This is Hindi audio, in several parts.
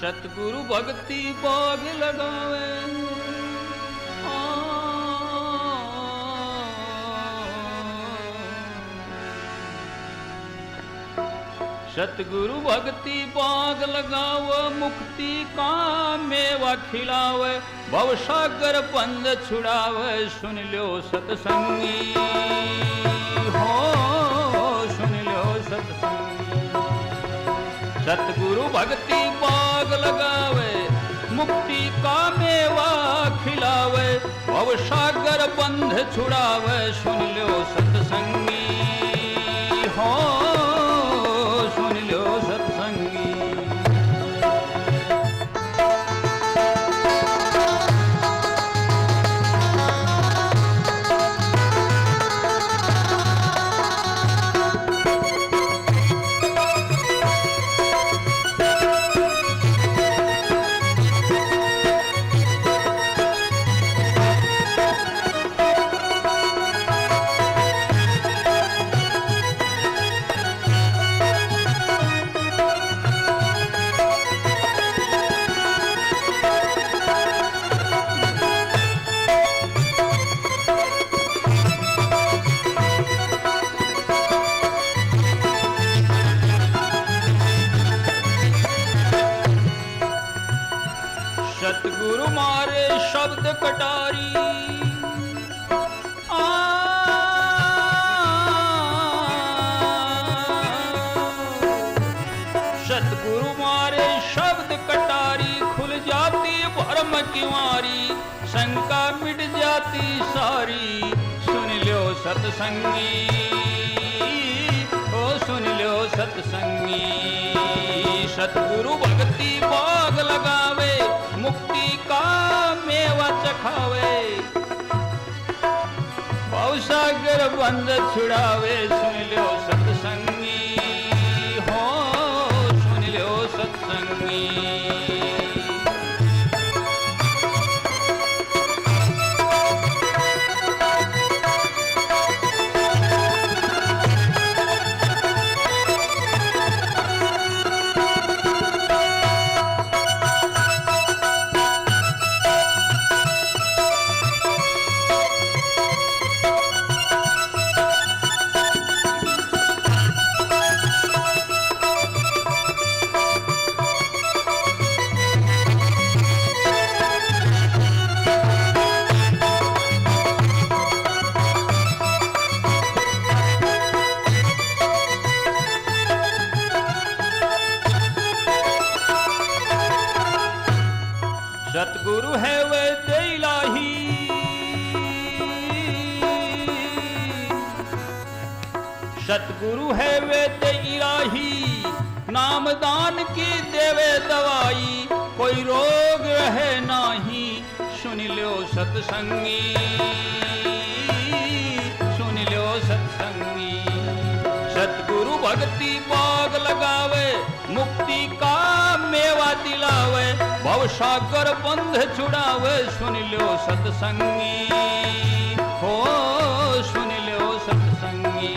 सतगुरु भक्ति बाग लगावे, सतगुरु भक्ति बाग लगाव, मुक्ति का मेवा खिलावे, भवसागर बंध छुड़ावे। सुन लो सतसंगी हो, सुन लो सतसंगी। सतगुरु भक्ति बाग लगावे, मुक्ति का मेवा खिलावे, भवसागर बंध छुड़ावे। सुन लो सतसंगी हो, सुन लो सत्संगी। सतगुरु मारे शब्द कटारी, सतगुरु मारे शब्द कटारी, खुल जाती भरम की मारी, शंका मिट जाती सारी। सुन लो सतसंगी ओ, सुन लो सतसंगी। सतगुरु भक्ति बाग लगावे, मुक्ति का मेवा चखावे, भवसागर बंध छुड़ावे। सुन लो सतसंगी हो, सुन लो सतसंगी। सतगुरु है वैद्य इलाही, सतगुरु है वैद्य इलाही, नामदान की देवे दवाई, कोई रोग रहे नाही। सुन लो सतसंगी, सुन लो सतसंगी। सतगुरु भक्ति बाग लगावे, मुक्ति का मेवा दिलावे, भवसागर बंध छुड़ावे। सुन लो सतसंगी हो, सुन लो सतसंगी।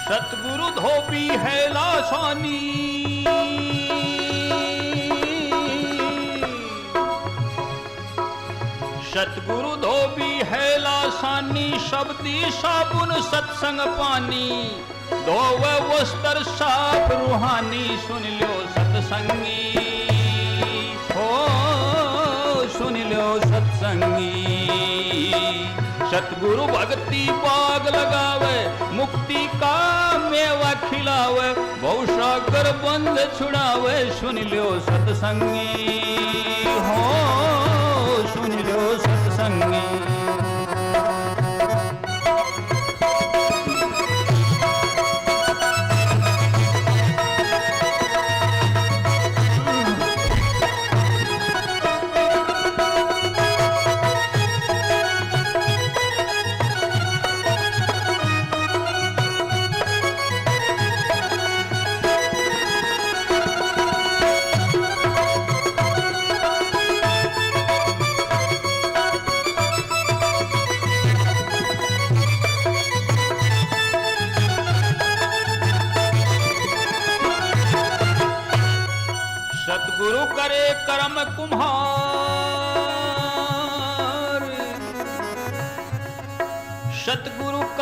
सतगुरु धोबी है लासानी, सतगुरु धोबी है लासानी, शब्दी साबुन सत्संग पानी, धोव वस्त्र साफ रूहानी। सुन लो सतसंगी हो, सुन लो सतसंगी। सतगुरु भक्ति बाग लगावे, मुक्ति का मेवा खिलावे, भवसागर बंध छुड़ावे। सुन लो सतसंगी हो, सुन लो सतसंगी।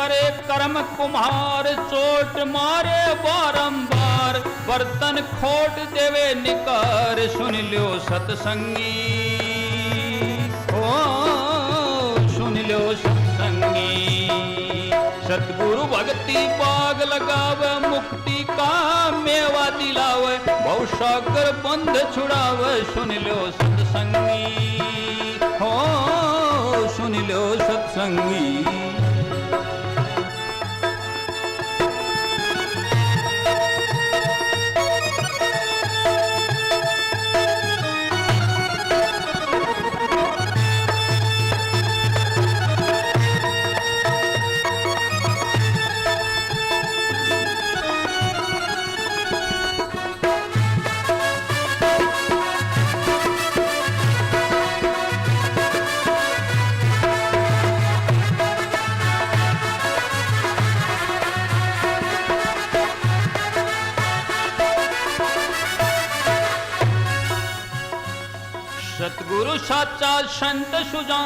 करे कर्म कुम्हार, चोट मारे बारंबार, बर्तन खोट देवे निकार, सुन लो सतसंगी, ओ सुन लो सतसंगी। सतगुरु भक्ति बाग लगावे, मुक्ति का मेवा दिलावे, भवसागर बंध छुड़ावे, सुन लो सतसंगी, हो सुन लो सतसंगी। सतगुरु साचा संत सुजान,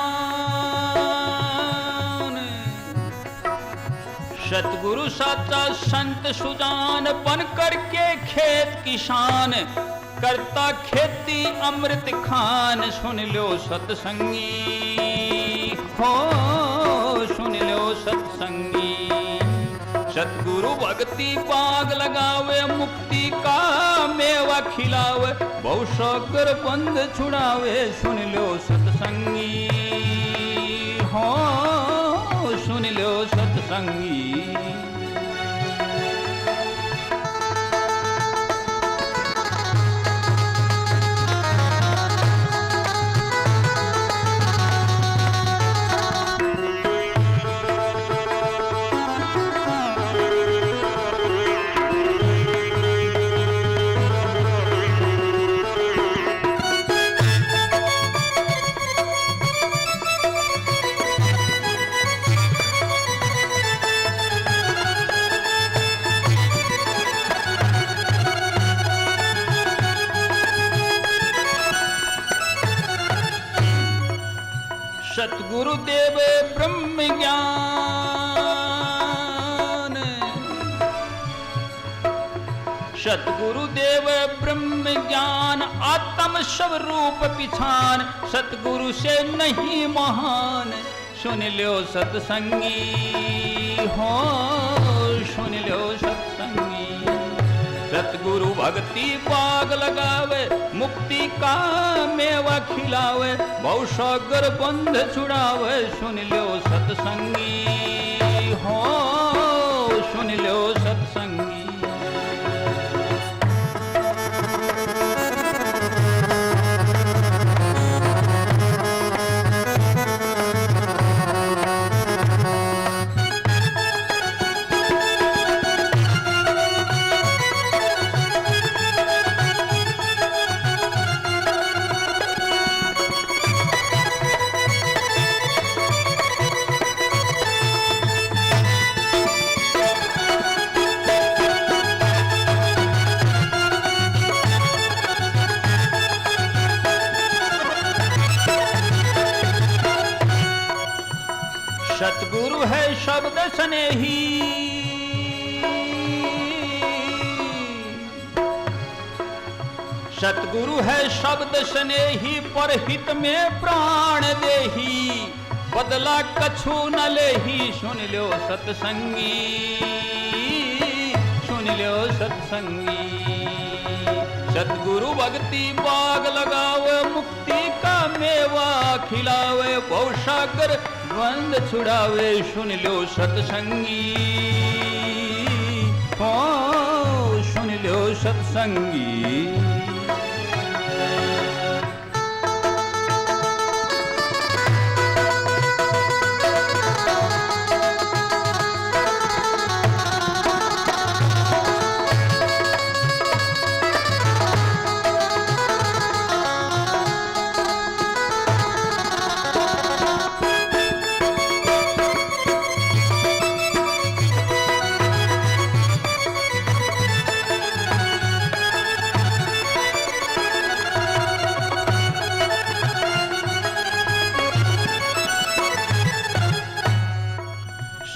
सतगुरु साचा संत सुजान, बन करके खेत किसान, करता खेती अमृत खान, सुन लो सतसंगी, हो सुन लो सतसंगी। सतगुरु भक्ति बाग लगावे, मुक्ति का मेवा खिलावे, भवसागर बंध छुड़ावे, सुन लो सतसंगी, हो सुन लो सतसंगी। सतगुरु देव ब्रह्म ज्ञान, सतगुरु देव ब्रह्म ज्ञान, आत्म स्वरूप पिछान, सतगुरु से नहीं महान, सुन लो सतसंगी, हो सुन लो सतसंगी। सतगुरु भक्ति बाग लगावे, मुक्ति का मेवा खिलावे, भवसागर बंध छुड़ावे, सुन लो सतसंगी, हो सुन लो सतसंगी। सतगुरु है शब्द स्नेही, सतगुरु है शब्द स्नेही, परहित में प्राण देही, बदला कछु न लेही, सुन लो सतसंगी, सुन लो सतसंगी। सतगुरु भक्ति बाग लगावे, मुक्ति का मेवा खिलावे, भवसागर बंध छुड़ावे, सुन लो सतसंगी, हो सुन लो सतसंगी।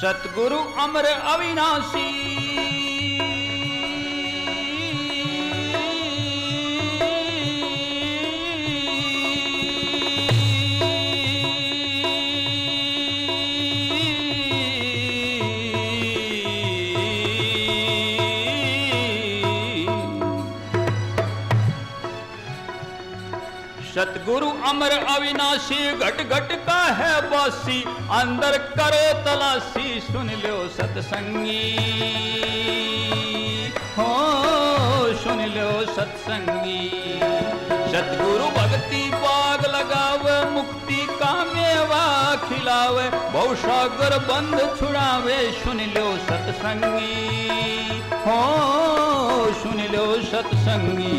सतगुरु अमर अविनाशी सतगुरु अमर अविनाशी घट घट का है बासी अंदर करो तलाशी सुन लो सतसंगी हो सुन लो सतसंगी सतगुरु भक्ति बाग लगावे मुक्ति का मेवा खिलावे बहुसागर बंद छुड़ावे सुन लो सतसंगी हो सुन लो सतसंगी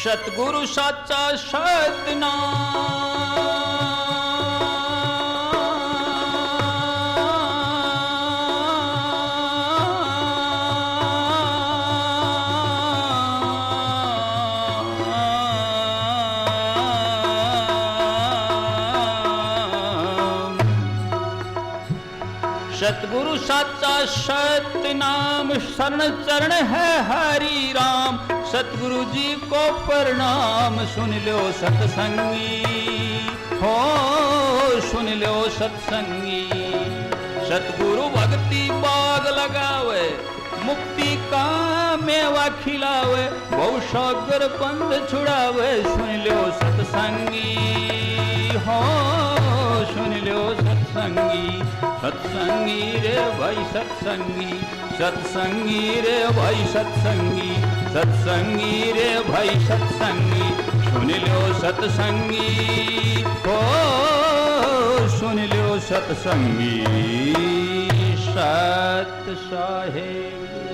सतगुरु साचा सतनाम सतगुरु साचा सतनाम शरण चरण है हरि राम सतगुरु जी को प्रणाम सुन लो सतसंगी हो सुन लो सतसंगी सतगुरु भक्ति बाग लगावे मुक्ति का मेवा खिलावे बहुसागर बंद छुड़ावे सुन लो सतसंगी हो सुन लो सतसंगी सत्संगी रे भाई सत्संगी सत्संगी रे भाई सत्संगी सत्संगी रे भाई सत्संगी सुन लो सत्संगी हो सुन लो सत्संगी सत साहेब।